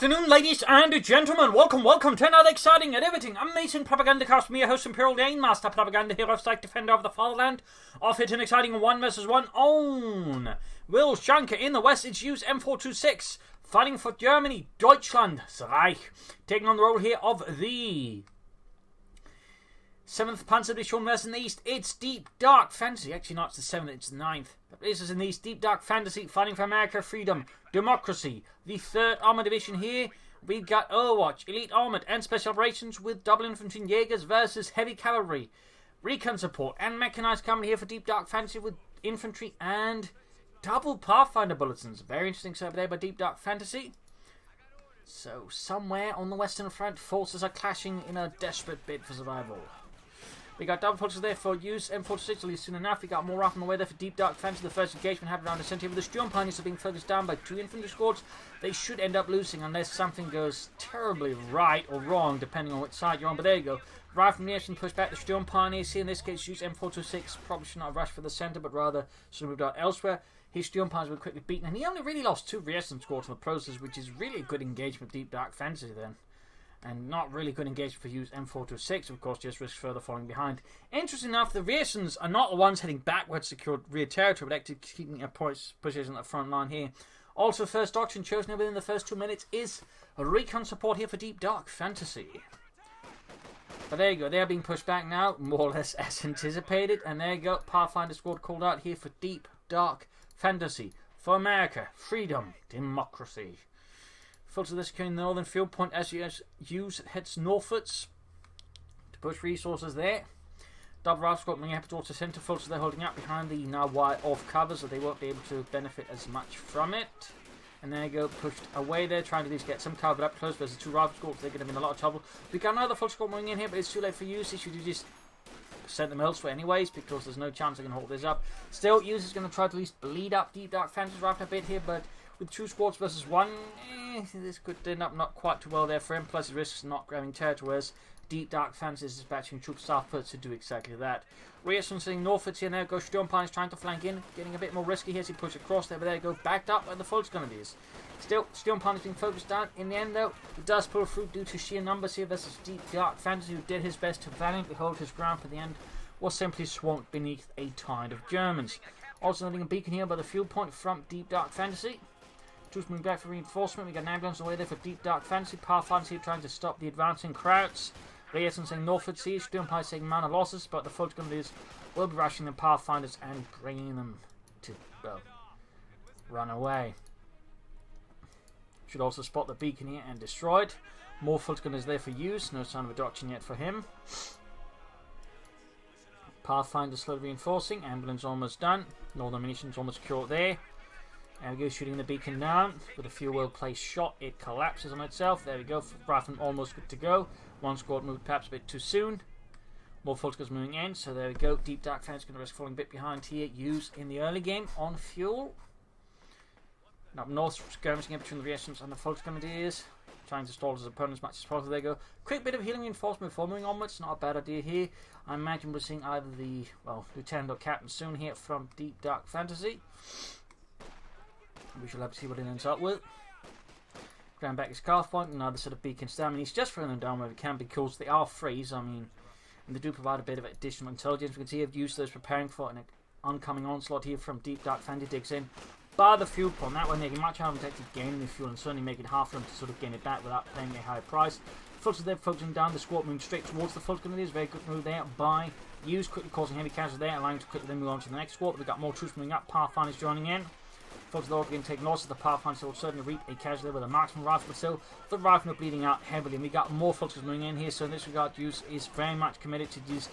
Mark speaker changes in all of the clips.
Speaker 1: afternoon, ladies and gentlemen. Welcome to another exciting and riveting, amazing Propagandacast. Me, your host, Imperial Dane, Master Propaganda Hero, Psych Defender of the Fatherland. Off it an exciting 1 vs 1 on Vilshanka. In the west, it's Use-m426, fighting for Germany, Deutschland, Reich. Taking on the role here of the 7th Panzer Division. Whereas in the east, it's DeepDarkFantasy. Actually, not, it's the 7th, it's the 9th. But this is in the east, DeepDarkFantasy, fighting for America, freedom, democracy. The 3rd Armored Division here, we've got Overwatch, Elite Armored and Special Operations with double infantry and Jaegers versus heavy cavalry, Recon support and mechanized coming here for DeepDarkFantasy with infantry and double Pathfinder bulletins. Very interesting setup there by DeepDarkFantasy. So somewhere on the western front, forces are clashing in a desperate bid for survival. We got double forces there for Use-m426, at least soon enough. We got more off on the way there for DeepDarkFantasy. The first engagement happened around the center, with the Sturm Pioneers are being focused down by 2 infantry squads. They should end up losing unless something goes terribly right or wrong, depending on which side you're on. But there you go. Right from the action, push back the Sturm Pioneers here. In this case, Use-m426 probably should not have rushed for the center, but rather should have moved out elsewhere. His Sturm Pioneers were quickly beaten, and he only really lost 2 Reaction squads in the process, which is really a good engagement with DeepDarkFantasy then. And not really good engagement for Use-m426, of course, just risks further falling behind. Interesting enough, the Reactions are not the ones heading backwards to secure rear territory, but actually keeping a position at the front line here. Also, first doctrine chosen within the first 2 minutes is a Recon support here for DeepDarkFantasy. But there you go, they are being pushed back now, more or less as anticipated. And there you go, Pathfinder squad called out here for DeepDarkFantasy, for America, freedom, democracy. Filter this securing the northern field point as Use heads northwards to push resources there. Double Rifle Squad moving up towards the centre. Filter they're holding up behind the now wide off cover, so they won't be able to benefit as much from it. And there you go, pushed away there, trying to at least get some cover up close. There's the 2 Rifle Squads, they're going to be in a lot of trouble. We got another full squad moving in here, but it's too late for Use. They should just send them elsewhere anyways, because there's no chance they can hold this up. Still, Use is going to try to at least bleed up DeepDarkFantasy right a bit here, but with 2 squads versus 1, this could end up not quite too well there for him. Plus, he risks not grabbing territory, whereas DeepDarkFantasy is dispatching troops southwards to do exactly that. Reason sitting northwards here. There goes Sturm Pioneers trying to flank in, getting a bit more risky here as he pushes across there. But there you go, backed up by the full Skirmishes. Still, Sturm Pioneers being focused down. In the end, though, it does pull through due to sheer numbers here versus DeepDarkFantasy, who did his best to valiantly hold his ground for the end, was simply swamped beneath a tide of Germans. Also, noting a beacon here by the fuel point from DeepDarkFantasy. Troops moving back for reinforcement. We got an ambulance away there for DeepDarkFantasy. Pathfinder here trying to stop the advancing crowds. Reyerson saying northward siege. Sturm Pioneers saying minor losses, but the full Skirmishes will be rushing the Pathfinders and bringing them to, well, run away. Should also spot the beacon here and destroy it. More full Skirmishes there for Use. No sign of a doctrine yet for him. Pathfinder slowly reinforcing. Ambulance almost done. Northern munitions almost secured there. There we go, shooting the beacon down with a few well-placed shot. It collapses on itself. There we go, rifle almost good to go. 1 squad moved perhaps a bit too soon. More full squads moving in, so there we go. DeepDarkFantasy going to risk falling a bit behind here. Use in the early game on fuel. And up north, skirmishing in between the Reactions and the full Skirmishes, trying to stall his opponent as much as possible. There you go. Quick bit of healing reinforcement before moving onwards. Not a bad idea here. I imagine we're seeing either the, well, Lieutenant or Captain soon here from DeepDarkFantasy. We shall have to see what it ends up with. Ground back his calf point, another sort of beacons down. I mean, he's just throwing them down where he can because they are freeze. I mean, and they do provide a bit of additional intelligence. We can see I've used those preparing for an oncoming onslaught here from DeepDarkFantasy. Digs in by the fuel point. That way, making much harder to gain the fuel and certainly make it hard for him to sort of gain it back without paying a high price. Fulters there focusing down, the squad moving straight towards the full Skirmishes. Very good move there by Use, quickly causing heavy casualties there, allowing to quickly then move on to the next squad. We've got more troops moving up. Pathfinders joining in. Folks, they're going to take losses. The Pathfinder will certainly reap a casualty with a marksman rifle, but still, the rifle are bleeding out heavily. And we got more folks moving in here, so in this regard, Use is very much committed to just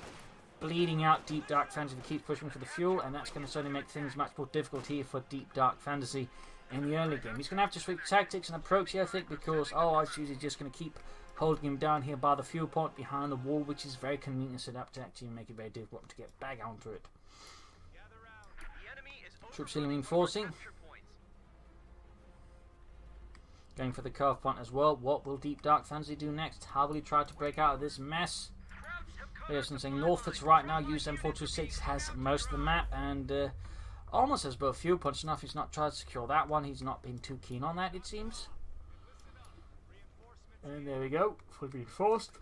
Speaker 1: bleeding out DeepDarkFantasy to keep pushing for the fuel, and that's going to certainly make things much more difficult here for DeepDarkFantasy in the early game. He's going to have to switch tactics and approach here, I think, because otherwise Use is just going to keep holding him down here by the fuel point behind the wall, which is very convenient set up to actually make it very difficult to get back onto it. Troops still reinforcing. Going for the curve point as well. What will DeepDarkFantasy do next? How will he try to break out of this mess? There's something northwards right now. Use-m426 has most of the map and almost has both fuel points. Enough he's not tried to secure that one. He's not been too keen on that, it seems. And there we go, fully reinforced.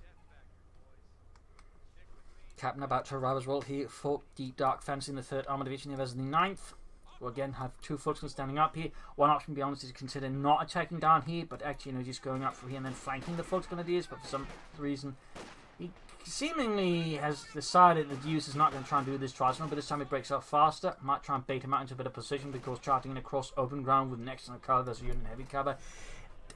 Speaker 1: Captain about to arrive as well here for Deep Dark Fantasy in the 3rd Armoured Division here versus the 9th. We'll again have 2 Fultons standing up here. One option, to be honest, is to consider not attacking down here, but actually, just going up from here and then flanking the Fulton ideas. But for some reason, he seemingly has decided that Use is not going to try and do this twice, but this time it breaks up faster. Might try and bait him out into a bit of position because charging in across open ground with an excellent cover versus a unit in heavy cover,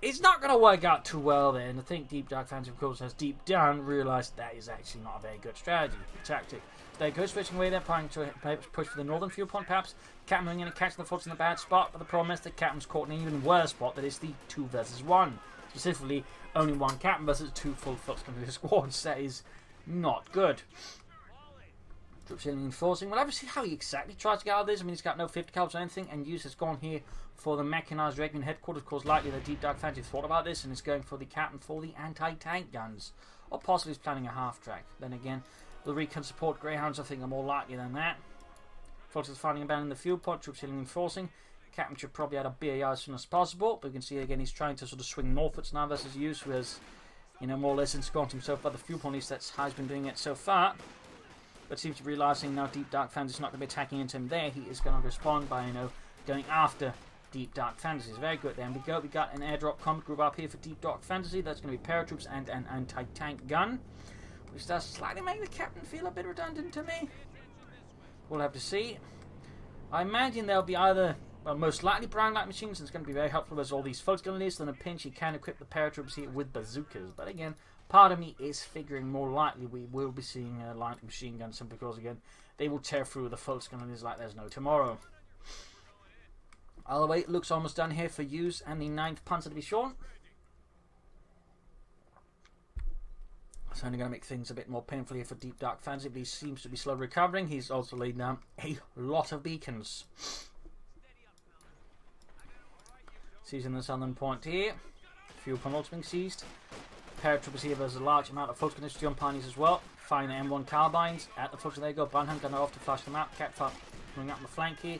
Speaker 1: it's not going to work out too well there. And I think Deep Dark Fantasy, of course, has deep down realised that is actually not a very good strategy, tactic. They go switching away there, trying to push for the northern fuel point perhaps. Captain going in and catching the Fultons in a bad spot, but the problem is that Captain's caught in an even worse spot, that is the 2 versus 1. Specifically, only 1 Captain versus 2 full Fultons coming to the squads. That is not good. Troops healing and enforcing. We'll have to see how he exactly tries to get out of this. I mean, he's got no 50 calibers or anything, and Use has gone here for the mechanized Recon headquarters. Of course, likely the Deep Dark Fantasy thought about this and is going for the Captain for the anti-tank guns. Or possibly he's planning a half-track. Then again, the Recon support Greyhounds, I think, are more likely than that. Fultons finding about in the fuel pod. Troops healing and enforcing. Captain should probably add a BAR as soon as possible, but you can see again he's trying to sort of swing northwards now versus Use, who has, more or less ensconced himself by the fuel point. At least that's how he's been doing it so far. But seems to be realising now Deep Dark Fantasy is not going to be attacking into him there. He is going to respond by, going after Deep Dark Fantasy. It's very good. There we go. We got an airdrop combat group up here for Deep Dark Fantasy. That's going to be paratroops and an anti-tank gun, which does slightly make the Captain feel a bit redundant to me. We'll have to see. I imagine there'll be either, most likely brown light machines, and it's going to be very helpful as all these folks going to list. In a pinch, you can equip the paratroopers here with bazookas. But again, part of me is figuring more likely we will be seeing light machine guns, simply because, again, they will tear through the folks going to list like there's no tomorrow. Either way, it looks almost done here for Use and the 9th Panzer to be short. It's only going to make things a bit more painful here for Deep Dark Fantasy, but he seems to be slow recovering. He's also laid down a lot of beacons. Seizing the southern point here. Fuel point also being seized. Paratroopers here, there's a large amount of folks going to jump on these as well. Firing the M1 carbines at the folks. There you go. Banham going off to flash them out. Catfart coming up on the flank here.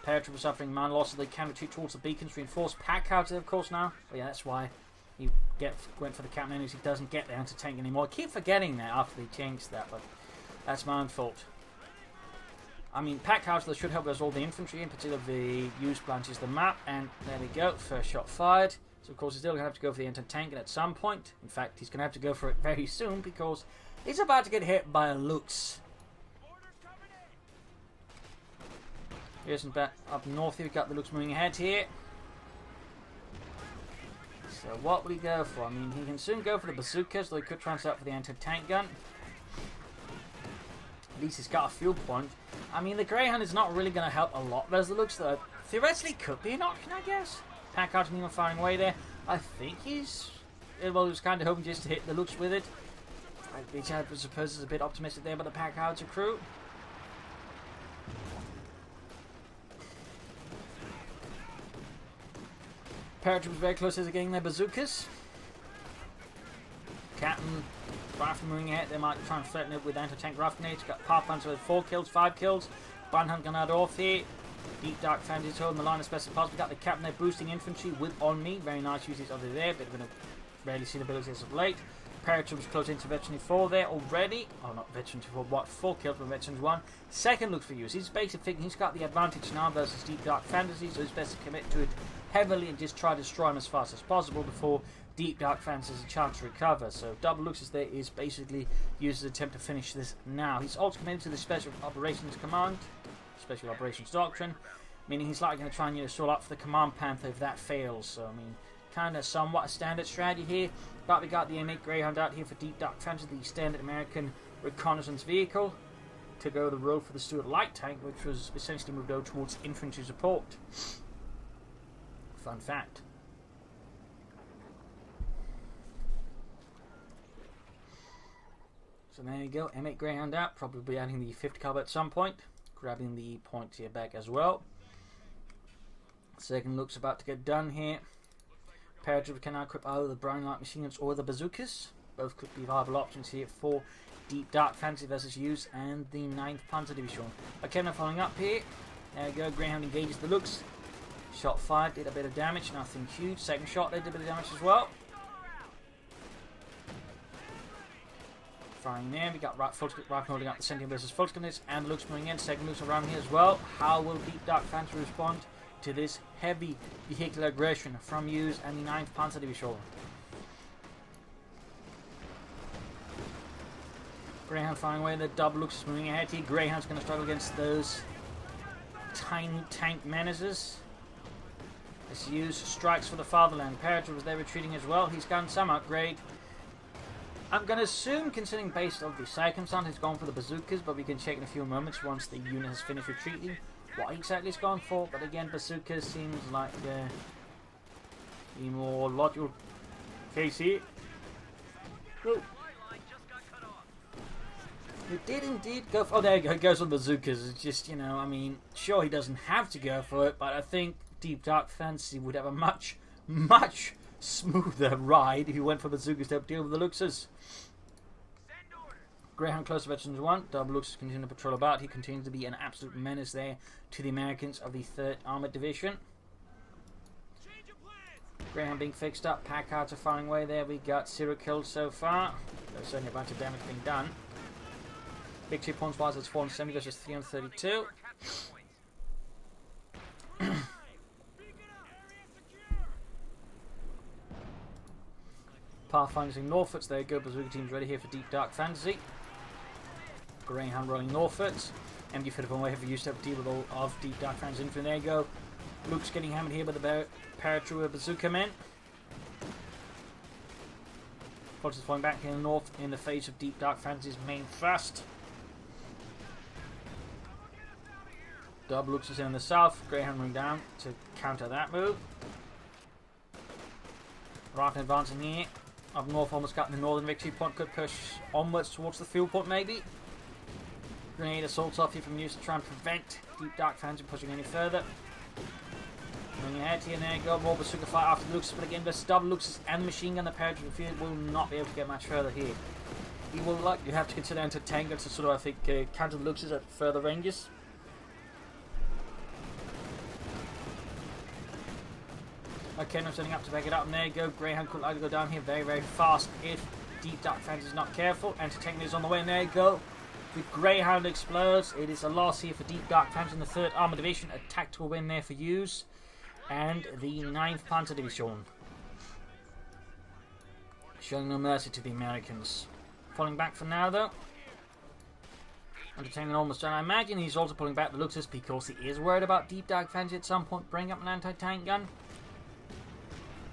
Speaker 1: Paratroopers suffering man losses. They can retreat towards the beacons. Reinforced pack out there, of course, now. But yeah, that's why he went for the Captain anyways. He doesn't get the anti-tank anymore. I keep forgetting that after they changed that, but that's my own fault. I mean, pack houses should help us all the infantry, in particular the Use branches the map, and there we go, first shot fired. So of course he's still going to have to go for the anti-tank at some point. In fact, he's going to have to go for it very soon because he's about to get hit by a Lux. Here's back up north here, we've got the Lux moving ahead here. So what will he go for? I mean, he can soon go for the bazookas, though he could try and set up for the anti-tank gun. At least he's got a fuel point. I mean, the Greyhound is not really going to help a lot. There's the Lux that theoretically could be an option, I guess. Pack out and firing away there. I think he's, well, he was kind of hoping just to hit the Lux with it. Which I suppose is a bit optimistic there, but the pack howitzer crew. Paratroopers very close as they're getting their bazookas. Captain rifle moving ahead. They might try and threaten it with anti-tank rifle grenades. Got Pathfinder with 4 kills, 5 kills. Brandhunt going out off here. Deep Dark Fantasy holding the line as best as possible. Got the Captain there boosting infantry with on me. Very nice usage over there. But we're going to rarely see the abilities as of late. Paratroopers close into Veteran 4 there already. Oh, not Veteran 4, what? 4 kills from Veterans 1. Second looks for Use. He's basically thinking he's got the advantage now versus Deep Dark Fantasy, so he's best to commit to it heavily and just try to destroy him as fast as possible before Deep Dark Fantasy has a chance to recover. So double looks there is basically Use's attempt to finish this now. He's also committed to the Special Operations Command, Special Operations Doctrine, meaning he's likely going to try and stall up for the Command Panther if that fails. So I mean, kind of somewhat a standard strategy here. But we got the M8 Greyhound out here for Deep Dark Fantasy, the standard American reconnaissance vehicle, to go the road for the Stuart Light Tank, which was essentially moved over towards infantry support. Fun fact. So there you go, M8 Greyhound out, probably adding the 50 caliber at some point, grabbing the point here back as well. Second look's about to get done here. Paratroopers can now equip either the Brown Light machine guns or the bazookas. Both could be viable options here for Deep Dark Fantasy versus Use and the 9th Panzer Division. Okay, now following up here. There we go, Greyhound engages the Lux. Shot fired, did a bit of damage, nothing huge. Second shot, they did a bit of damage as well. Firing there. We got Recon holding up the Sentinel versus Vilshanka, and Luke's moving in. Second Luke's around here as well. How will DeepDarkFantasy respond to this heavy vehicular aggression from Use and the 9th Panzer Division? Greyhound firing away. The double Luke's moving ahead here. Greyhound's going to struggle against those tiny tank menaces. This Use strikes for the fatherland. Paratroopers, they're retreating as well. He's gotten some upgrade. I'm going to assume, considering based on the circumstances, he's gone for the bazookas, but we can check in a few moments once the unit has finished retreating what exactly he's gone for. But again, bazookas seems like the more logical case here. Oh. He did indeed go for... Oh, there you go. He goes for the bazookas. It's just, you know, I mean, sure, he doesn't have to go for it, but I think DeepDarkFantasy would have a much smoother ride if he went for bazookas to deal with the Luxes. Greyhound close to Veterans 1. Double Luxes continue to patrol about. He continues to be an absolute menace there to the Americans of the 3rd Armoured Division. Greyhound being fixed up. Packhards are firing away there. We got 0 kills so far. There's certainly a bunch of damage being done. Victory points wise, it's 470 versus 332. Pathfinders in Northwards, there you go. Bazooka team's ready here for DeepDarkFantasy. Greyhound rolling Northwards. MD fit up on way for use to deal with all of DeepDarkFantasy infantry. There you go. Luke's getting hammered here by the paratrooper bazooka men. Forces falling back in the north in the face of DeepDarkFantasy's main thrust. Double Luke's in the south. Greyhound moving down to counter that move. Right advancing here. Up north, almost got the northern victory point. Could push onwards towards the field point, maybe. Grenade assaults off here from Use to try and prevent DeepDarkFantasy pushing any further. Moving ahead here, and there you go. More bazooka fire after the Luxes, but again, versus double Luxes and the machine gun. The paratrooper field will not be able to get much further here. He will likely have to consider anti-tank to sort of, I think, counter the Luxes at further ranges. Okay, I'm setting up to back it up, and there you go. Greyhound could like to go down here very fast if DeepDarkFantasy is not careful. Anti-tank is on the way, and there you go. The Greyhound explodes. It is a loss here for DeepDarkFantasy in the 3rd Armoured Division. A tactical win there for Use and the 9th Panzer Division. Showing no mercy to the Americans. Falling back for now, though. Anti-tank almost done. I imagine he's also pulling back the Luxus because he is worried about DeepDarkFantasy at some point bringing up an anti-tank gun.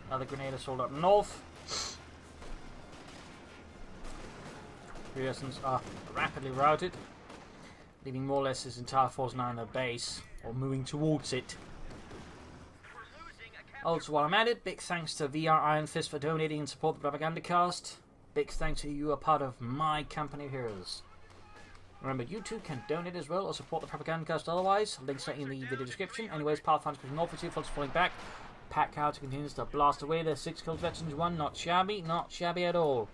Speaker 1: Another grenade assault up north. Pearsons are rapidly routed, leaving more or less his entire force now in their base, or moving towards it. Also, while I'm at it, big thanks to VR Iron Fist for donating and support the Propagandacast. Big thanks to you, a part of my company of heroes. Remember, you too can donate as well, or support the Propagandacast otherwise. Links are in the video description. Anyways, Pathfinder's pushing north for 2, folks falling back. Pack Carter continues to blast away. There's 6 kills, Veterans 1. Not shabby at all.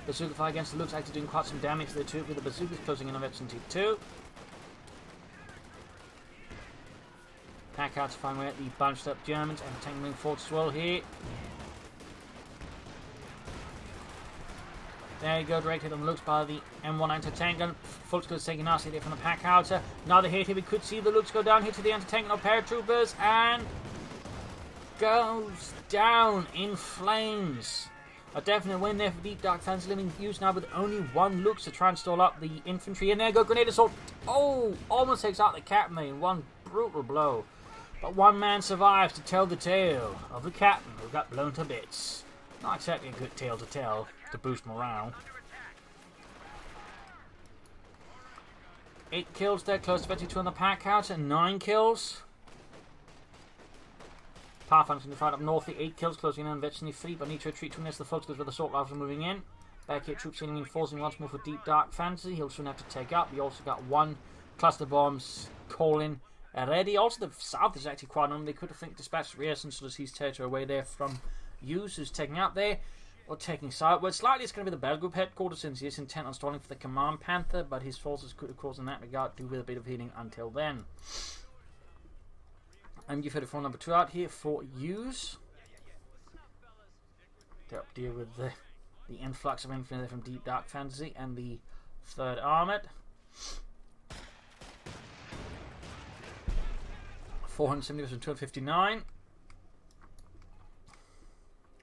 Speaker 1: Bazooka fire against the Luke's actually doing quite some damage there too, with the bazookas closing in on Veterans 2. Pack Carter firing away at the bunched up Germans and tank moving forward as well here. There you go, direct hit on the Lux by the M1 anti-tank gun. Fultzko is taking nasty hit from the pack howitzer. Another hit here, we could see the Lux go down here to the anti-tank gun of paratroopers and goes down in flames. A definite win there for DeepDarkFantasy, living Use now with only 1 Lux to try and stall up the infantry. And there you go, grenade assault. Oh, almost takes out the captain in one brutal blow. But 1 man survives to tell the tale of the captain who got blown to bits. Not exactly a good tale to tell, to boost morale. 8 kills there, close to 22 on the pack out, and 9 kills. Pathfinder's going to fight up north, the 8 kills, closing in on Veteran 3, but need to retreat to the Fultzkos with assault rifles moving in. Back here, troops reinforcing once more for DeepDarkFantasy. He'll soon have to take up. We also got 1 cluster bombs calling ready. Also, the south is actually quite on. They could have dispatched Rearson so he's territory away there from Use, who's taking out there, or taking southward. Slightly, it's going to be the Battle Group headquarters since he is intent on stalling for the Command Panther, but his forces could, of course, in that regard, do with a bit of healing until then. And you've had a phone number 2 out here for Use. to help deal with the influx of infantry from Deep Dark Fantasy and the 3rd Armoured. 470 versus 259.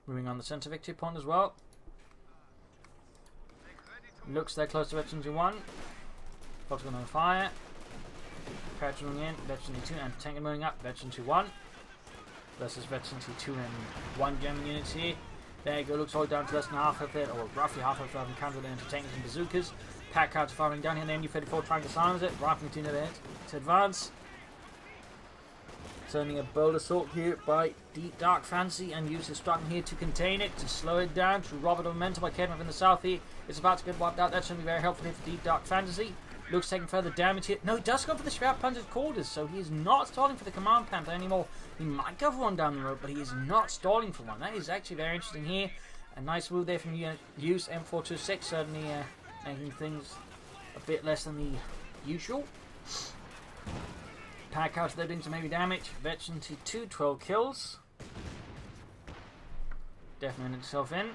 Speaker 1: Moving on the centre victory point as well. Looks they're close to Veteran 1. Fox going on fire. Parachute moving in, Veteran 2 and tank moving up, Veteran 1 versus Veteran 2 and 1 German units here. There you go, looks all down to less than half of it, or roughly half of it, have encountered the anti-tankers and bazookas. Pack cards firing down here, and then MU-34 trying to silence it, rifling to advance. Turning a bold assault here by Deep Dark Fantasy, and Use is striking here to contain it, to slow it down, to rob it of momentum by Kevin in the south here. It's about to get wiped out. That's going to be very helpful here for Deep Dark Fantasy. Looks taking further damage here. No, he does go for the Scout Panther's quarters, so he is not stalling for the Command Panther anymore. He might go for one down the road, but he is not stalling for one. That is actually very interesting here. A nice move there from Use-m426, certainly making things a bit less than the usual. Pack house there doing some heavy damage. Veteran 2, 12 kills. Definitely in itself in.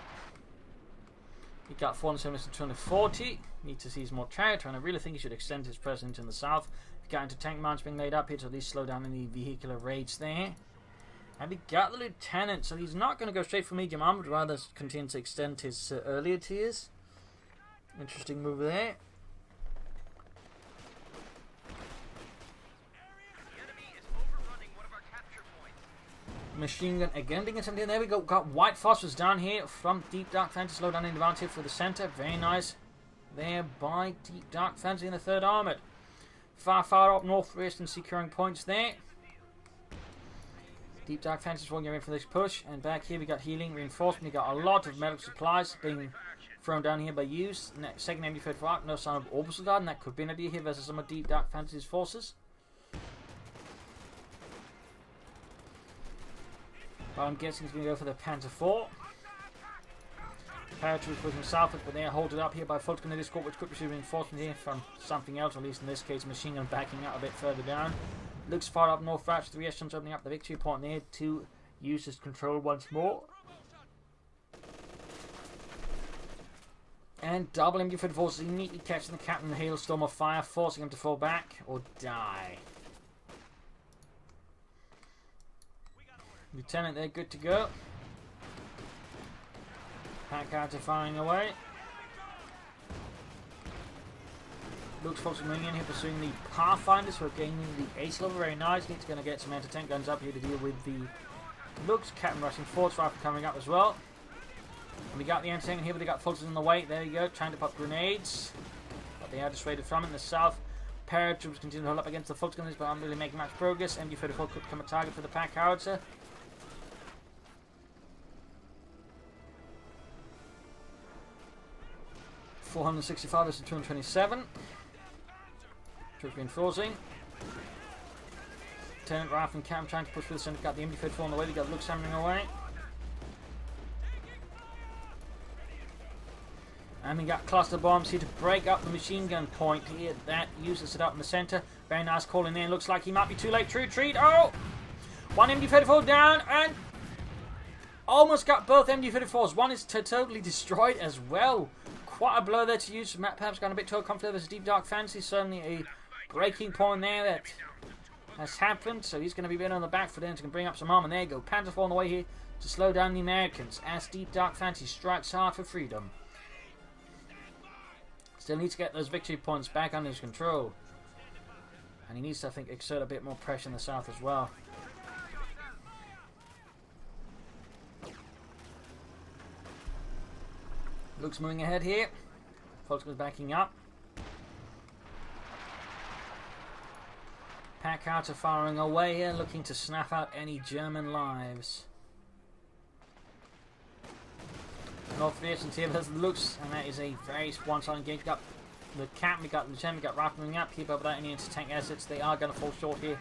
Speaker 1: He got 470 to 240. Need to seize more territory, and I really think he should extend his presence in the south. He got into tank mounts being laid up here to at least slow down any vehicular raids there. And we got the lieutenant, so he's not going to go straight for medium armor, but rather continue to extend his earlier tiers. Interesting move there. Machine gun again doing something. There we go. Got white phosphorus down here from Deep Dark Fantasy. Slow down in advance here for the center. Very nice. There by Deep Dark Fantasy in the 3rd Armoured. Far up northwest and securing points there. Deep Dark Fantasy is getting in for this push. And back here we got healing, reinforcement. We got a lot of medical supplies being thrown down here by Use. Second MD-34 arc. No sign of Orbital Guard. And that could be an idea here versus some of Deep Dark Fantasy's forces. But I'm guessing he's going to go for the Panther 4. Paratroops pushing southward, but they are holding up here by Fulton Escort, which could receive reinforcement here from something else, or at least in this case, machine gun backing out a bit further down. Looks far up north, Ratch, 3 echelons opening up the victory point there to use his control once more. And double MD-34 forces neatly catching the captain in the hailstorm of fire, forcing him to fall back or die. Lieutenant there, good to go. Pack cards are firing away. Looks folks are moving in here, pursuing the Pathfinders who are gaining the ace level very nicely. It's going to get some anti-tank guns up here to deal with the Looks. Captain rushing force rifle coming up as well. And we got the anti-tank in here, but they got folks in the way. There you go, trying to pop grenades. But they are dissuaded from it in the south. Paratroops continue to hold up against the Fulton gunners, but aren't really making much progress. MD-34 could become a target for the pack howitzer. .465 versus 227. Troops reinforcing. Lieutenant Ralph and Cam trying to push through the center. Got the MD-34 on the way. They got Luke hammering away. And we got cluster bombs here to break up the machine gun point here. That uses it up in the center. Very nice calling in. Looks like he might be too late to retreat. Oh! One MD-34 down and almost got both MD-34s. One is totally destroyed as well. Quite a blow there to use. Matt perhaps gone a bit too comfortable versus Deep Dark Fantasy. Certainly a breaking point there that has happened. So he's going to be bit on the back for them to bring up some armor. And there you go. Panther 4 on the way here to slow down the Americans as Deep Dark Fantasy strikes hard for freedom. Still needs to get those victory points back under his control. And he needs to, I think, exert a bit more pressure in the south as well. Luke's moving ahead here. Folks goes backing up. Pack out are firing away here, looking to snuff out any German lives. North Vietnam's here, there's Luke's, and that is a very one-sided engagement. We got the Captain, we got the Lieutenant, we got Ralph moving up here, but without any anti-tank assets, they are going to fall short here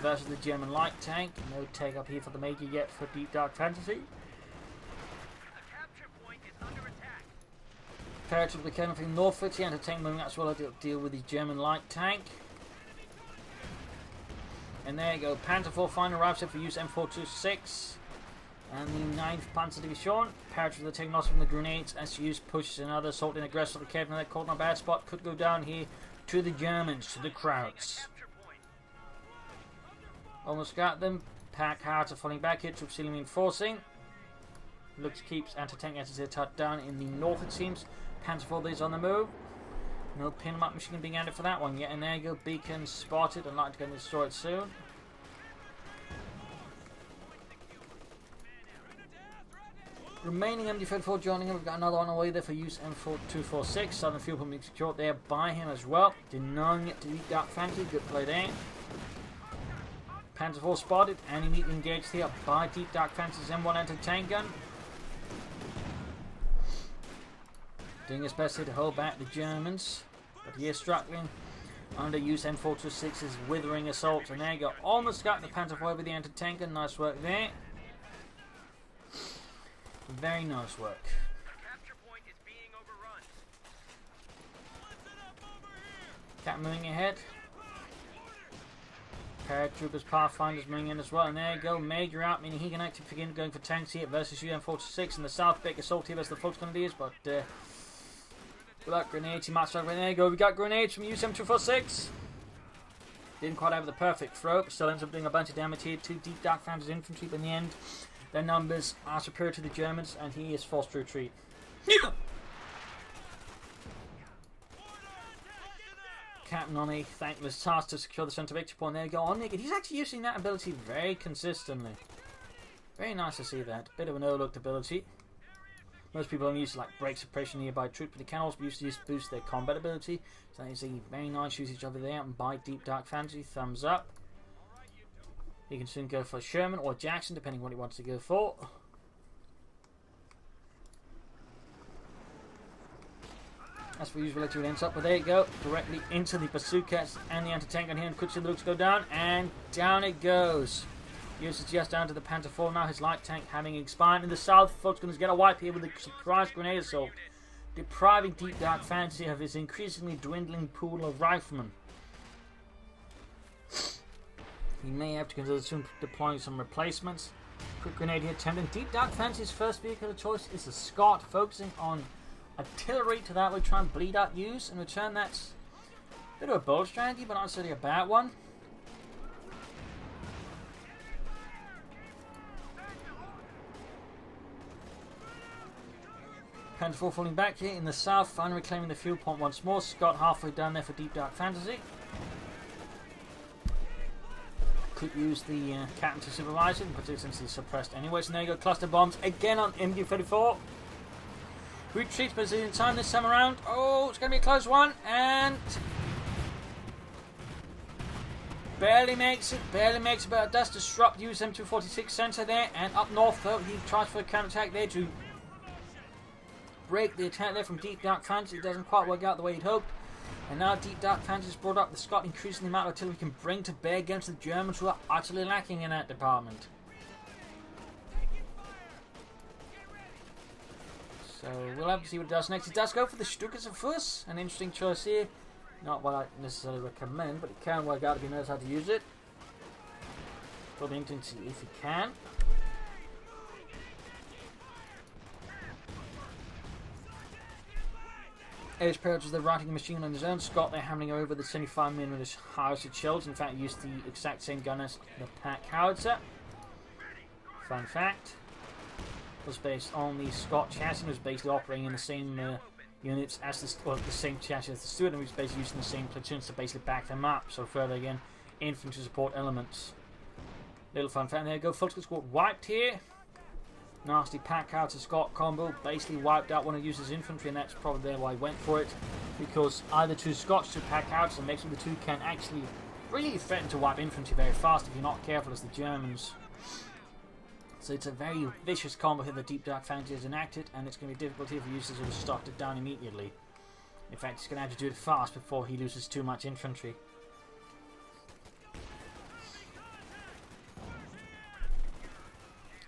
Speaker 1: versus the German light tank. No take up here for the Major yet for Deep Dark Fantasy. Paratroops became from northwards here, and the tank moving up as well to deal with the German light tank. And there you go, Panther 4 final arrives here for Use-m426. And the 9th Panzer Division, paratroopers are taking loss from the grenades as Use pushes another assault in aggressive the cave, and that caught in a bad spot. Could go down here to the Germans, to the Krauts. Almost got them. Pack Hearts are falling back here, troops still reinforcing. Looks keeps anti-tank anti-attack down in the north, it seems. Panzer IV is on the move. No pin up machine gun being added for that one yet. And there you go, beacon spotted and likely going to destroy it soon. Remaining MD-34 joining him. We've got another on the way there for Use-m426. Southern fuel pump being secured there by him as well. Denying it to DeepDarkFantasy. Good play there. Panzer IV spotted and immediately engaged here by DeepDarkFantasy's M1 anti-tank gun. Doing his best here to hold back the Germans. But he is struggling under Use-m426's withering assault. And there you go. Almost got the Panzer IV with the anti-tank gun. Nice work there. Very nice work. Cat moving ahead. Paratroopers, Pathfinders moving in as well. And there you go. Major out, meaning he can actually begin going for tanks here versus Use-m426 in the south. Big assault here as the Folks Grenadiers, but without grenades, he might struggle. There you go. We got grenades from Use-m246. Didn't quite have the perfect throw, but still ends up doing a bunch of damage here to DeepDarkFantasy's infantry. But in the end, their numbers are superior to the Germans, and he is forced to retreat. Captain on a thankless task to secure the centre victory point. There you go. On Naked. He's actually using that ability very consistently. Very nice to see that. Bit of an overlooked ability. Most people only use to like break suppression nearby troops, but it can also be used to just boost their combat ability. So that is a very nice usage over there. And by DeepDarkFantasy, thumbs up. He can soon go for Sherman or Jackson, depending on what he wants to go for. As for usual, it ends up, but there you go, directly into the bazookas and the anti-tank gun here, and Kutcher looks go down, and down it goes. Uses just down to the Panzer IV now, his light tank having expired. In the south, folks going to get a wipe here with a surprise grenade assault, depriving DeepDarkFantasy of his increasingly dwindling pool of riflemen. He may have to consider soon deploying some replacements. Quick grenade here, attempting. DeepDarkFantasy's first vehicle of choice is a Scott, focusing on artillery to that way, try and bleed out Use. In return, that's a bit of a bold strategy, but not necessarily a bad one. Panzer IV falling back here in the south, finally reclaiming the fuel point once more. Scott halfway down there for DeepDarkFantasy. Could use the captain to supervise it, but since he's suppressed anyways. And there you go, cluster bombs again on MD-34. Retreats, but it's in time this time around. Oh, it's going to be a close one, and barely makes it, but it does disrupt Use-m246 center there. And up north, though, he tries for a counter-attack there to break the attack there from DeepDarkFantasy. It doesn't quite work out the way he'd hoped. And now DeepDarkFantasy has brought up the Scott, increasing the amount of artillery we can bring to bear against the Germans, who are utterly lacking in that department. So we'll have to see what it does next. It does go for the Stukas of Fuss, an interesting choice here. Not what I necessarily recommend, but it can work out if he knows how to use it. Will be interesting to see if he can. Edge Parrot is the writing machine on his own. Scott, they're hammering over the 75mm howitzer shells. In fact, used the exact same gun as the Pack howitzer. Fun fact. Was based on the Scott chassis and was basically operating in the same units as the same chassis as the Stuart, and was basically using the same platoons to basically back them up. So further again, infantry support elements. Little fun fact. There you go. Folks got wiped here. Nasty Pack out to Scott combo. Basically wiped out one of Use's infantry, and that's probably why he went for it. Because either two Scots, two Pack outs, and makes the two can actually really threaten to wipe infantry very fast if you're not careful as the Germans. So it's a very vicious combo here that DeepDarkFantasy has enacted, and it's going to be difficult here for Use to stop it down immediately. In fact, he's going to have to do it fast before he loses too much infantry.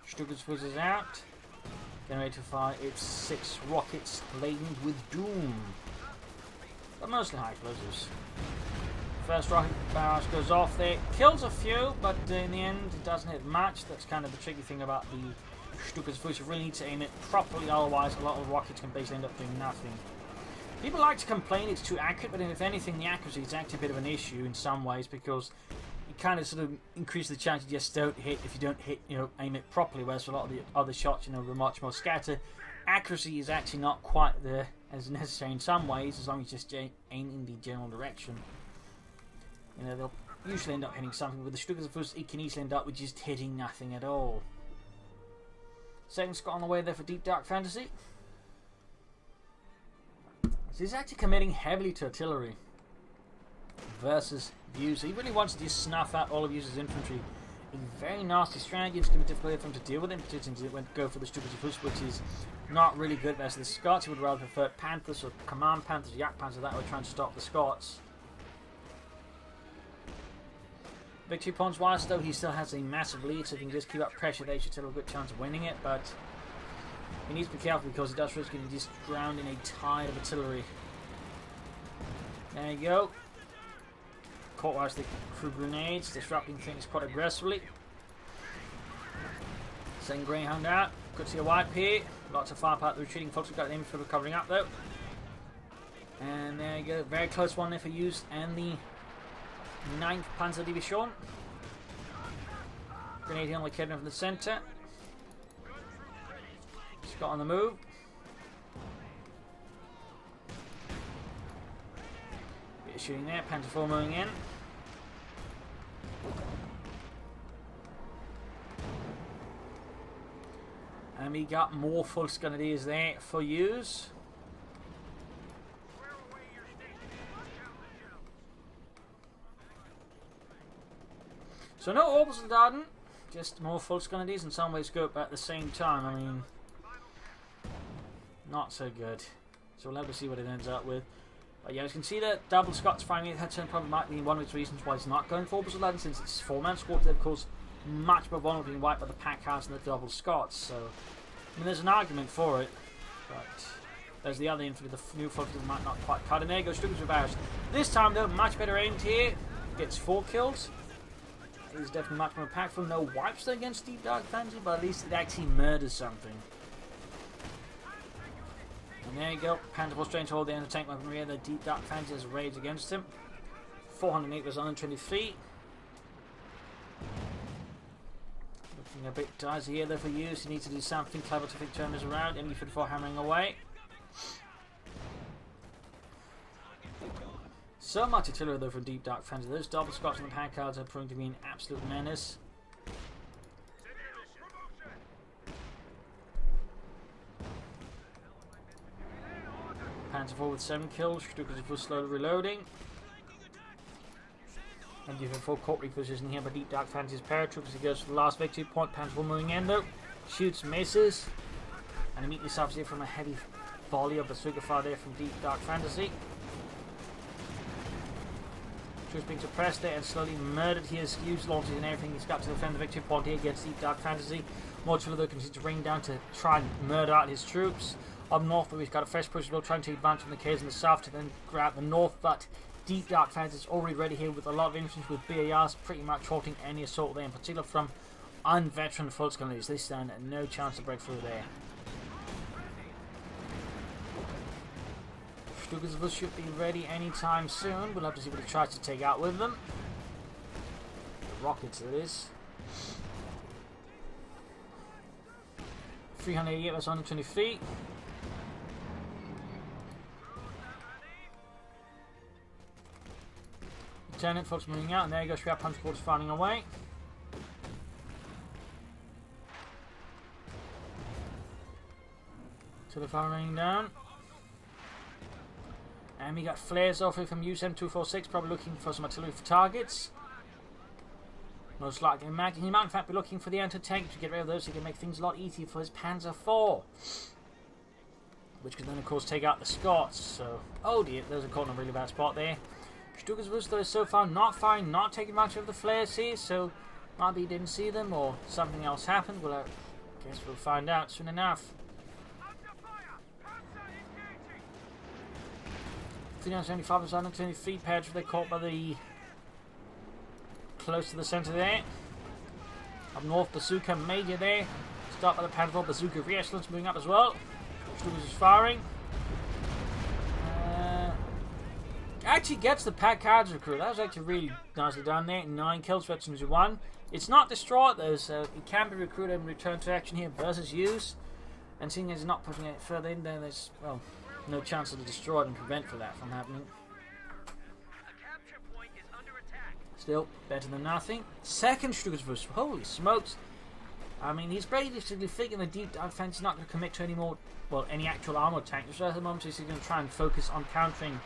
Speaker 1: Stukas whizzes out. Getting ready to fire its 6 rockets laden with doom. But mostly high explosives. First rocket barrage goes off there. Kills a few, but in the end it doesn't hit much. That's kind of the tricky thing about the Stuka's voice, you really need to aim it properly, otherwise a lot of rockets can basically end up doing nothing. People like to complain it's too accurate, but if anything, the accuracy is actually a bit of an issue in some ways, because it kind of sort of increases the chance you just don't hit if you don't hit, aim it properly, whereas for a lot of the other shots, were much more scattered. Accuracy is actually not quite there as necessary in some ways, as long as you just aim in the general direction. They'll usually end up hitting something. With the Stukas, of course, it can easily end up with just hitting nothing at all. Second Scott on the way there for Deep Dark Fantasy. So he's actually committing heavily to artillery versus Views. He really wants to just snuff out all of View's infantry. A very nasty strategy. It's going to be difficult for him to deal with, in particular since he went to go for the Stukas, which is not really good versus the Scots. He would rather prefer Panthers or Command Panthers, Yak Panthers, that way trying to stop the Scots. Victory points wise, though, he still has a massive lead, so if he can just keep up pressure, they should still have a good chance of winning it, but he needs to be careful because he does risk getting just drowned in a tide of artillery. There you go. Caught whilst the crew grenades, disrupting things quite aggressively. Send Greyhound out. Good to see a wipe here. Lots of firepower. The retreating folks have got an aim for covering up, though. And there you go. Very close one there for Use and the 9th Panzer Division. Grenade only kid from the centre. Scott on the move. Bit of shooting there. Panzer 4 moving in. And we got more full Grenadiers there for Use. So no Orbs of Darden, just more full Grenadiers, in some ways go at the same time. I mean, not so good. So we'll have to see what it ends up with. But yeah, as you can see that double Scots firing at head-turn probably might be one of its reasons why it's not going for Orbs of Darden, since it's 4-man squad. They're of course much more vulnerable being wiped by the pack house and the double Scots. So I mean, there's an argument for it, but there's the other infantry, the new folks that might not quite cut. And there goes Stukas Reverse. This time though, much better aimed here. Gets 4 kills. Is definitely much more impactful. No wipes though against Deep Dark Fantasy, but at least it actually murders something. And there you go. Panther was trying to hold the anti-tank weaponry. The Deep Dark Fantasy has raids against him. 408 was 123. Looking a bit dicey here though for Use. He needs to do something clever to turn this around. ME-54 hammering away. So much artillery though from Deep Dark Fantasy. Those double Scots and the pack cards are proving to be an absolute menace. Panzer 4 with 7 kills. Stukas was slowly reloading. And you have full court reposition here by Deep Dark Fantasy's paratroopers. He goes for the last victory point. Panzer 4 moving in though. Shoots, misses. And immediately suffers here from a heavy volley of bazooka fire there from Deep Dark Fantasy. Troops being suppressed there and slowly murdered here. Use launches and everything. He's got to defend the victory point here against Deep Dark Fantasy. Modular though continues to rain down to try and murder out his troops. Up north though, he's got a fresh push though, trying to advance from the caves in the south to then grab the north, but Deep Dark Fantasy is already ready here with a lot of infantry with BARs pretty much halting any assault there, in particular from unveteran full Grenadiers. They stand no chance to break through there. Stukas should be ready anytime soon. We'll have to see what he tries to take out with them. The rockets, it is. 388 was 123. Lieutenant, folks moving out, and there you go, Scrap Punch Quarters firing away. So the fire raining down. And we got flares off here from Use-m426, probably looking for some artillery for targets. Most likely, he might in fact be looking for the anti-tank to get rid of those so he can make things a lot easier for his Panzer 4. Which can then of course take out the Scots, so... Oh dear, there's a caught in a really bad spot there. Stukas though is so far not firing, not taking much of the flares here, so maybe he didn't see them or something else happened. Well, I guess we'll find out soon enough. 375 was 123 pairs they caught by the close to the centre there. Up north, bazooka major there. Stop by the Panzer bazooka re-excellence moving up as well. Stukas is firing. Actually gets the Pack Cards recruit. That was actually really nicely done there. 9 kills, veterans 1. It's not destroyed though, so it can be recruited and returned to action here versus use. And seeing as he's not putting it further in there, there's, well, no chance of the destroy and prevent for that from happening. Still, better than nothing. Second Stukas boost. Holy smokes. I mean, he's basically thinking the Deep Dark Fantasy is not going to commit to any more, well, any actual armor tank. So at the moment, he's going to try and focus on countering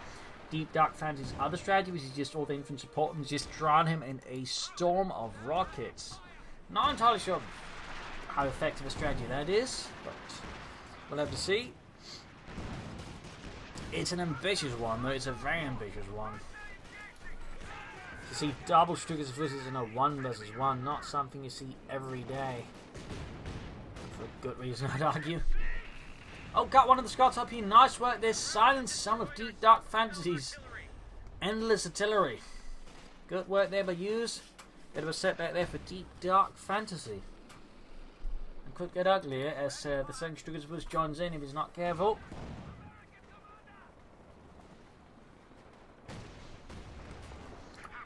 Speaker 1: Deep Dark Fantasy's other strategy, which is just all the infantry support and just drown him in a storm of rockets. Not entirely sure how effective a strategy that is, but we'll have to see. It's an ambitious one, though. It's a very ambitious one. To see double Stukas versus in a 1 versus 1, not something you see every day. For a good reason, I'd argue. Oh, got one of the Scots up here. Nice work there. Silence some of Deep Dark Fantasy's endless artillery. Good work there by Use. Bit of a setback there for Deep Dark Fantasy. And could get uglier as the second Stukas boost joins in if he's not careful.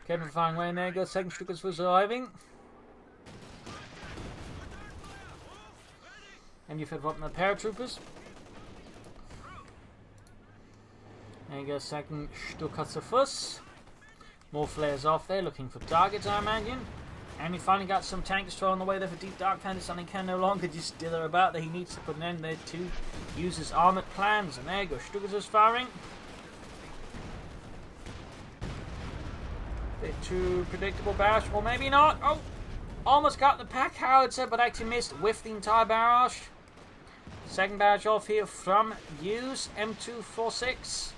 Speaker 1: Kevin firing away in there. Goes second Stukas boost arriving. And you've hit up the paratroopers. There you go, second Stukas. More flares off there, looking for targets, I imagine. And we finally got some tank destroy on the way there for Deep Dark Fantasy, and he can no longer just dither about there. He needs to put an end there to use his armoured plans. And there you go, Stukas is firing. Bit too predictable barrage, or maybe not. Oh, almost got the pack howitzer, but actually missed, whiffed the entire barrage. Second barrage off here from Use-m426.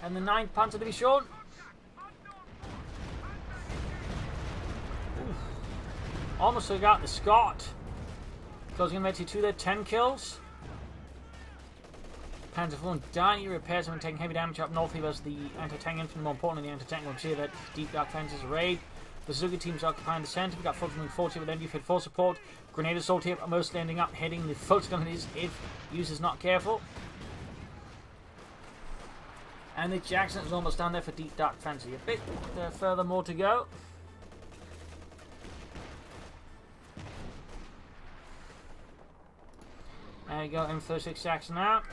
Speaker 1: And the 9th Panzer Division. Almost got the Scot. Closing in to 2 there, 10 kills. Panzer IV dying, repairs and taking heavy damage up north here versus the anti-tank infantry, more importantly the anti-tank ones here that Deep Dark Fantasy's raid. The Bazooka team's occupying the centre. We've got Fulton 40 with MD Fit 4 support. Grenade assault here, mostly ending up heading the Fulton if Use is not careful. And the Jackson is almost done there for Deep Dark Fantasy. A bit further more to go. There you go, M36 Jackson out.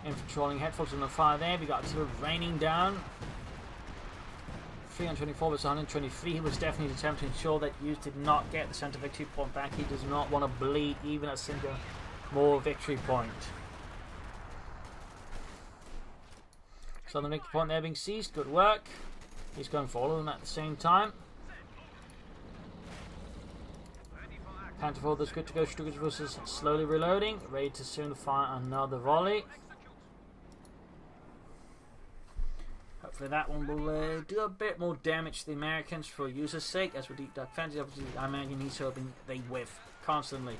Speaker 1: Infantry rolling headfuls on the fire there. We got sort of raining down. 324 versus 123. He was definitely determined to ensure that Use did not get the centre victory point back. He does not want to bleed even a single more victory point. So the victory point there being seized. Good work. He's going for all of them at the same time. Panther 4 that's good to go. Stukas versus slowly reloading. Ready to soon fire another volley. Hopefully that one will do a bit more damage to the Americans for User's sake. As for Deep Dark Fantasy, obviously I imagine he's hoping they whiff constantly.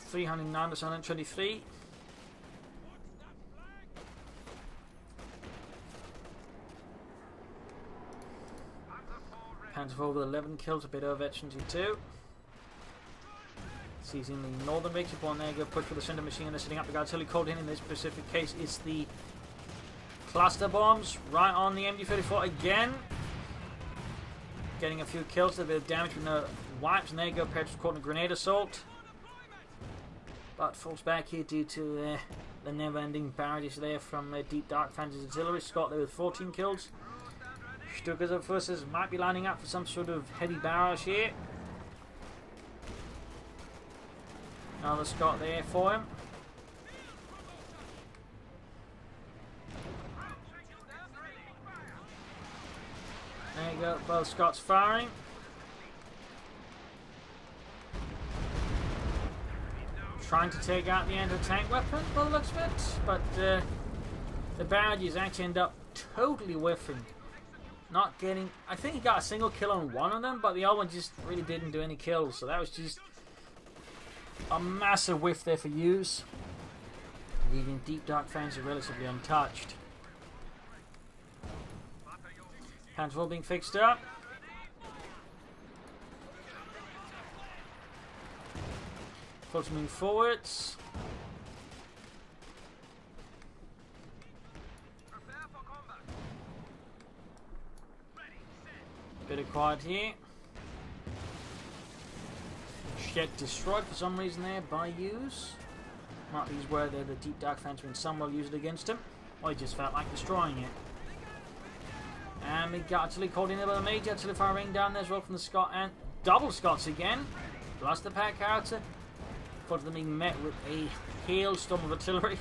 Speaker 1: 309 to 123. Panzer 4 with 11 kills, a bit over veterans 2. Seizing the northern victory point there, go push for the center machine and they're setting up the artillery called in this specific case. It's the cluster bombs right on the MG34 again. Getting a few kills, a bit of damage with no wipes, and there you go, Petrus caught in a grenade assault. But falls back here due to the never-ending barrages there from Deep Dark Fantasy Artillery. Scott there with 14 kills. Stukas forces might be lining up for some sort of heavy barrage here. Another Scott there for him. There you go, both Scots firing. Trying to take out the anti-tank weapon by the looks of it, but the barrages actually end up totally whiffing. Not getting, I think he got a single kill on one of them, but the other one just really didn't do any kills, so that was just a massive whiff there for Use, leaving Deep Dark Fantasy relatively untouched. Panther being fixed up. Force moving forwards. Bit of quiet here. Shed destroyed for some reason there by Use. Might be where the Deep Dark Fantasy and some will use it against him. I just felt like destroying it. And we got artillery called in there by the Major. Artillery firing down there as well from the Scot and double Scots again. Plus the pack out. Both of them being met with a hailstorm of artillery.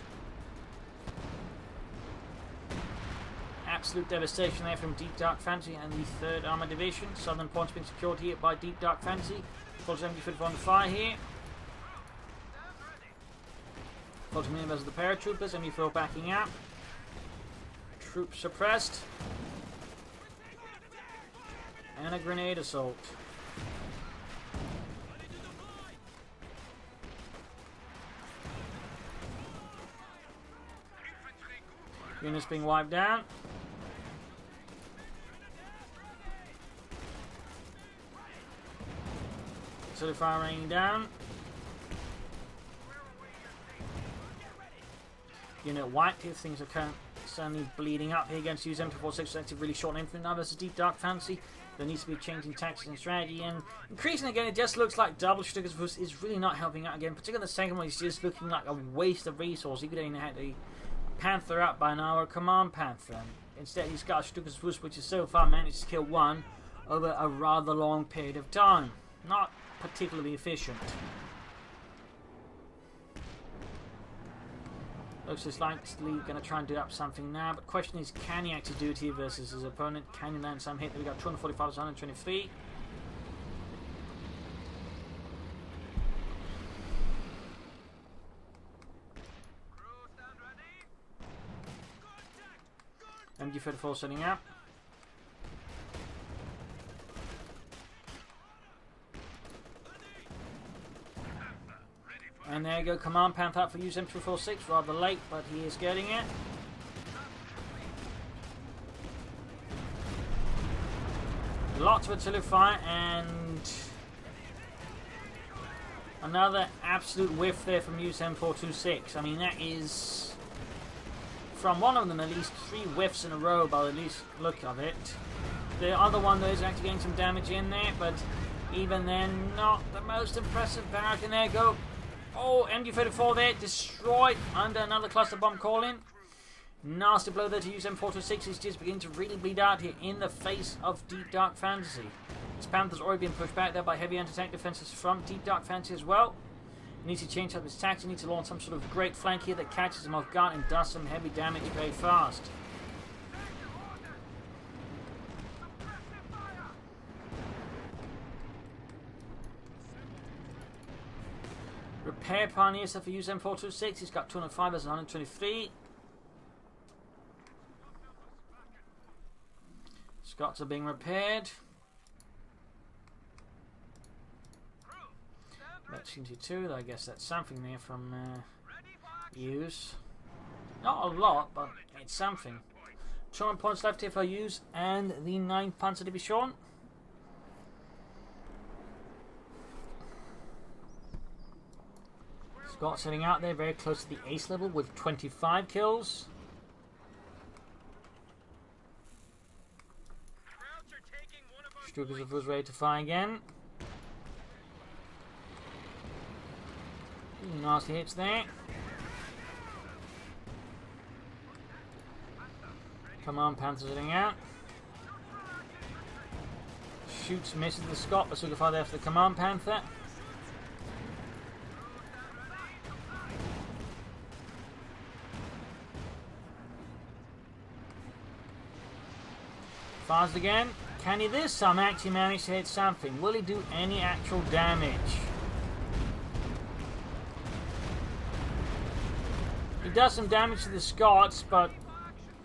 Speaker 1: Absolute devastation there from Deep Dark Fantasy and the 3rd Armoured Division. Southern points being secured here by Deep Dark Fantasy. Full 70-foot on fire here. Full members of the paratroopers. ME4 backing out. Troops suppressed. And a grenade assault. Units being wiped down. Artillery fire raining down. Unit wiped if things are certainly bleeding up here against Use-m426. That's really short infantry now versus Deep Dark Fantasy. There needs to be a change in tactics and strategy, and increasing again, it just looks like double Stukas is really not helping out again. Particularly the second one is just looking like a waste of resource. He could have had a Panther out by now, or a Command Panther. Instead, he's got a Stukas which has so far managed to kill one over a rather long period of time. Not particularly efficient. Looks just like Lee going to try and do up something now, but the question is, can he actually do it here versus his opponent? Can he land some hit? We got 245 to 123. MG34 setting up. And there you go, Command Panther out for Use-m426, rather late, but he is getting it. Lots of artillery fire, and another absolute whiff there from Use-m426. I mean, that is, from one of them at least, 3 whiffs in a row by the least look of it. The other one, though, is actually getting some damage in there, but even then, not the most impressive barrack. And there you go. Oh, MG34 there, destroyed under another cluster bomb call-in. Nasty blow there to Use-m426. He's just beginning to really bleed out here in the face of Deep Dark Fantasy. His Panther's already been pushed back there by heavy anti-tank defenses from Deep Dark Fantasy as well. He needs to change up his tactics. He needs to launch some sort of great flank here that catches him off guard and does some heavy damage very fast. Repair Pioneer stuff for Use-m426. He's got 205 as 123. Scots are being repaired. That's 22. I guess that's something there from Use. Not a lot, but it's something. 200 points left here for Use and the 9th Panzer Division. Scott sitting out there very close to the ace level with 25 kills. Stukas was ready to fire again. Nasty hits there. Command Panther sitting out. Shoots, misses the Scot, but Stuka fire there for the Command Panther. Fires again. Can he this time actually manage to hit something? Will he do any actual damage? He does some damage to the Scots, but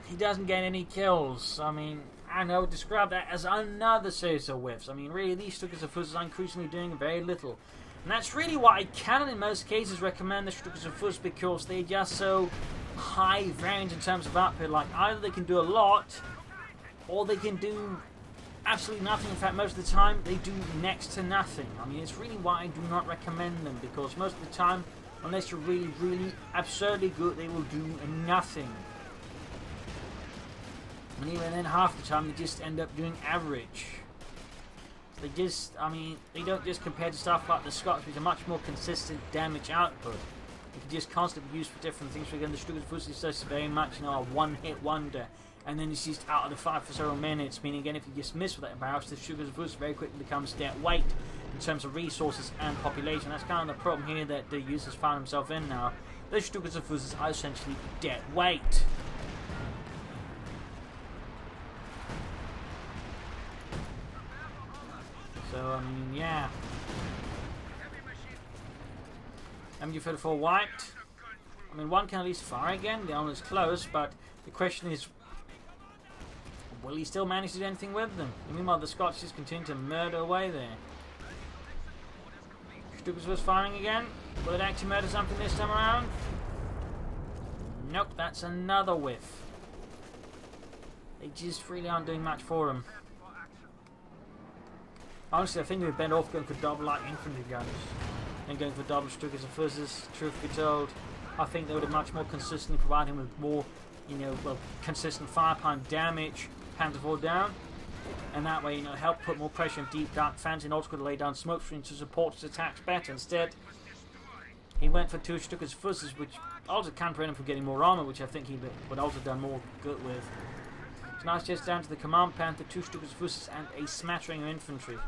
Speaker 1: he doesn't get any kills. I mean, I know, describe that as another series of whiffs. I mean, really, these Stukas are increasingly doing very little. And that's really why I cannot, in most cases, recommend the Stukas, because they're just so high variant in terms of output. Like, either they can do a lot, or they can do absolutely nothing. In fact, most of the time they do next to nothing. I mean, it's really why I do not recommend them, because most of the time, unless you're really, really absurdly good, they will do nothing. And even then, half the time, they just end up doing average. They just, I mean, they don't just compare to stuff like the Scots, which are much more consistent damage output. You can just constantly be used for different things. For again, the Stukas is just very much, you know, a one-hit wonder. And then it's just out of the fight for several minutes. Meaning, again, if you just miss with that barrage, the Stukas very quickly becomes dead weight in terms of resources and population. That's kind of the problem here that the users found himself in now. The Stukas are essentially dead weight. So, I mean, yeah. MG34 wiped. I mean, one can at least fire again. The armor is close, but the question is, will he still manage to do anything with them? And meanwhile, the Scots just continue to murder away there. Stukas was firing again. Will it actually murder something this time around? Nope, that's another whiff. They just really aren't doing much for him. Honestly, I think we're better off going for double light infantry guns than going for double Stukas and Fuzzers. Truth be told, I think they would have much more consistently provided him with more, you know, well, consistent firepower and damage, Panther 4 down, and that way, you know, help put more pressure on DeepDarkFantasy and also could lay down smoke screens to support his attacks better. Instead, he went for 2 Stukas Fuzzers, which also can prevent him from getting more armor, which I think he would also have done more good with. So now it's just down to the Command Panther, 2 Stukas Fuzzers, and a smattering of infantry.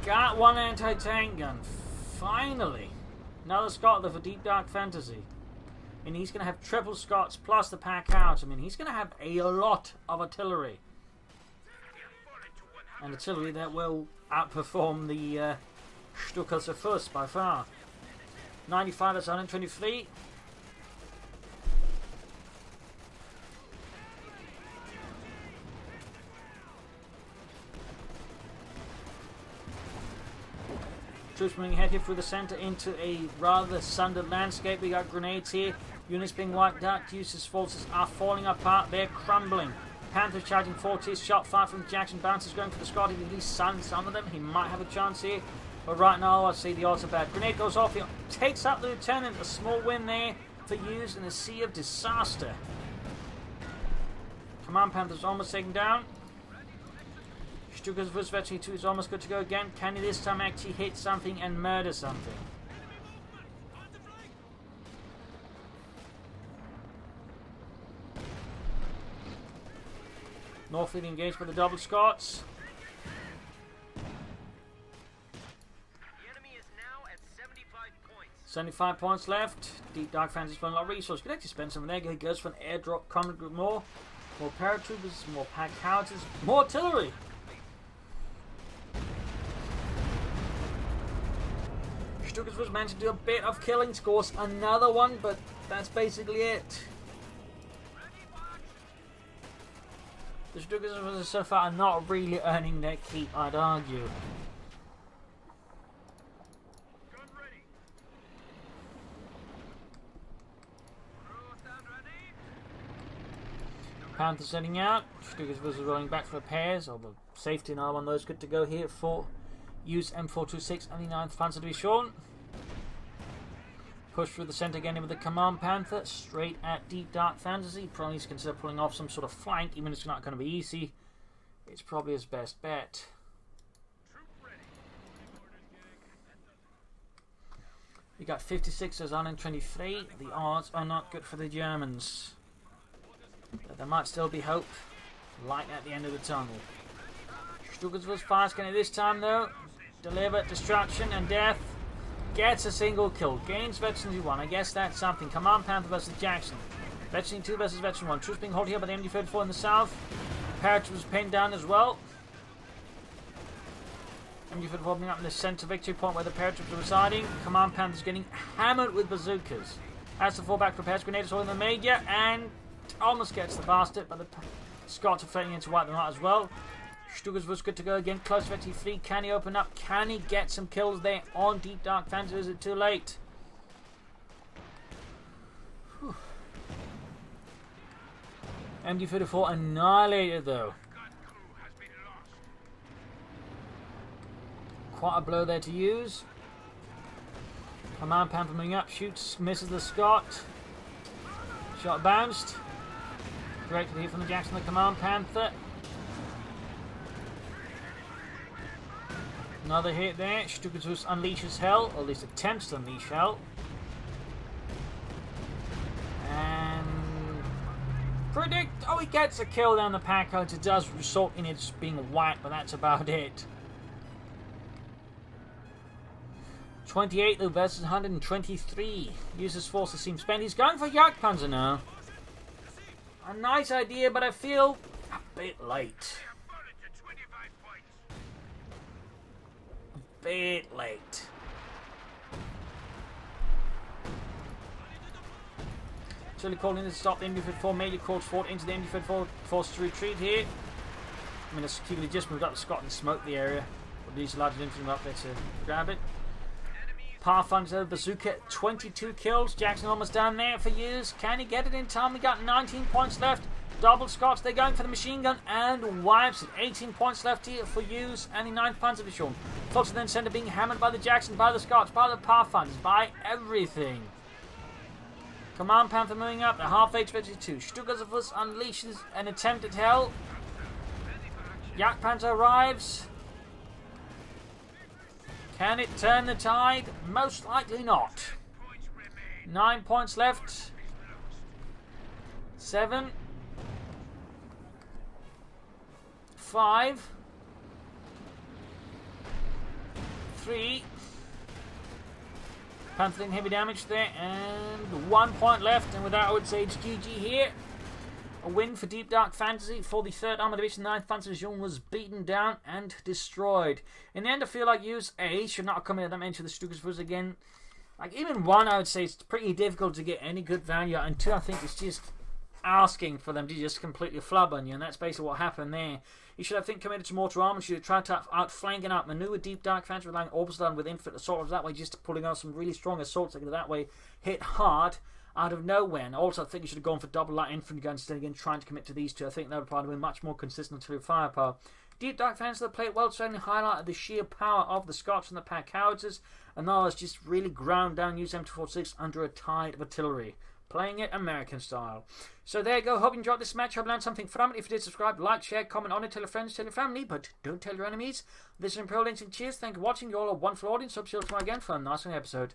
Speaker 1: Got one anti-tank gun. Finally. Another Scot for DeepDarkFantasy. I mean, he's going to have triple Scots plus the pack out. I mean, he's going to have a lot of artillery. And artillery that will outperform the Stukas Fuss by far. 95, that's 123. Troops moving ahead here through the centre into a rather sundered landscape. We got grenades here. Units being wiped out. Uses forces are falling apart. They're crumbling. Panther charging 40. Shot fire from Jackson. Bounces going for the Scot. If he at least stuns some of them, he might have a chance here. But right now, I see the odds are bad. Grenade goes off. He takes out the lieutenant. A small win there for Use in a sea of disaster. Command Panther's almost taken down. Stukas vs. Veteran 2 is almost good to go again. Can he this time actually hit something and murder something? Northfield engaged by the double Scots.
Speaker 2: The enemy is now at 75 points.
Speaker 1: 75 points left. DeepDarkFantasy spending a lot of resources. Could actually spend some of there. He goes for an airdrop combat group more. More paratroopers, more pack howitzers, more artillery. Stukas was meant to do a bit of killing, scores another one, but that's basically it. The Stukas so far are not really earning their keep, I'd argue. Panther setting out. Stukas was rolling back for repairs, or the safety and arm on those good to go here for Use-m426 and the 9th Panzer Division. Push through the centre again with the Command Panther, straight at DeepDarkFantasy. Probably needs to consider pulling off some sort of flank, even if it's not going to be easy. It's probably his best bet. We got 56 as on in 23. The odds are not good for the Germans. But there might still be hope. Light at the end of the tunnel. Stukas was fast, can he this time though? Deliver destruction and death. Gets a single kill. Gains Veteran 1. I guess that's something. Command Panther versus Jackson. Veteran 2 versus Veteran 1. Troops being held here by the MG34 in the south. Paratroopers was pinned down as well. MG34 being up in the centre victory point where the paratroopers are residing. Command Panther's getting hammered with bazookas. As the fallback prepares, grenades holding the major and almost gets the bastard, but the Scots are failing into wipe them out as well. Stukas was good to go again. Close to 3. Can he open up? Can he get some kills there on DeepDarkFantasy? Is it too late? Whew. MD-34 annihilated though. Quite a blow there to use. Command Panther moving up, shoots, misses the Scot. Shot bounced. Directed hit from the Jackson, the Command Panther. Another hit there. Stukatus unleashes hell, or at least attempts to unleash hell. And predict. Oh, he gets a kill down the pack out. It does result in it being wiped, but that's about it. 28 though versus 123. Uses forces seem spent. He's going for Jagdpanzer now. A nice idea, but I feel a bit late. A bit late. Chile calling to stop the MD-34 major corps fought into the MD-34 forced to retreat here. I mean, the just moved up to Scotland and smoked the area. But these large infantry up there to grab it. Pathfinder Bazooka, 22 kills. Jackson almost down there for use. Can he get it in time? We got 19 points left. Double Scots, they're going for the machine gun and wipes it. 18 points left here for use and the 9th Panzer Division. Fox then center being hammered by the Jackson, by the Scots, by the Pathfinders, by everything. Command Panther moving up, the half H-52. Stukatus unleashes an attempt at hell. Yak Panther arrives. Can it turn the tide? Most likely not. 9 points left. 7. 5. 3. Panther taking heavy damage there, and 1 point left, and with that I would say it's GG here. A win for Deep Dark Fantasy for the 3rd Armoured Division. 9th Panzer Division was beaten down and destroyed. In the end, I feel like Use-A should not have come in that many to the Stukas again. Like, even 1, I would say it's pretty difficult to get any good value, and 2, I think it's just asking for them to just completely flub on you, and that's basically what happened there. You should have committed to mortar armor, should have tried to outflank and outmaneuver Deep Dark Fantasy, relying almost on with infantry assault that way, just pulling out some really strong assaults that way hit hard out of nowhere. And also I think you should have gone for double light infantry guns instead of again trying to commit to these two. I think that would probably be much more consistent to firepower. Deep Dark Fantasy played well, certainly highlighted the sheer power of the Scots and the pack howitzers, and others just really ground down Use-m426 under a tide of artillery. Playing it American style. So there you go. Hope you enjoyed this match. Hope you learned something from it. If you did, subscribe, like, share, comment on it, tell your friends, tell your family, but don't tell your enemies. This is Imperial Links and cheers. Thank you for watching. You all are a wonderful audience. Hope you'll see you tomorrow again for a nice episode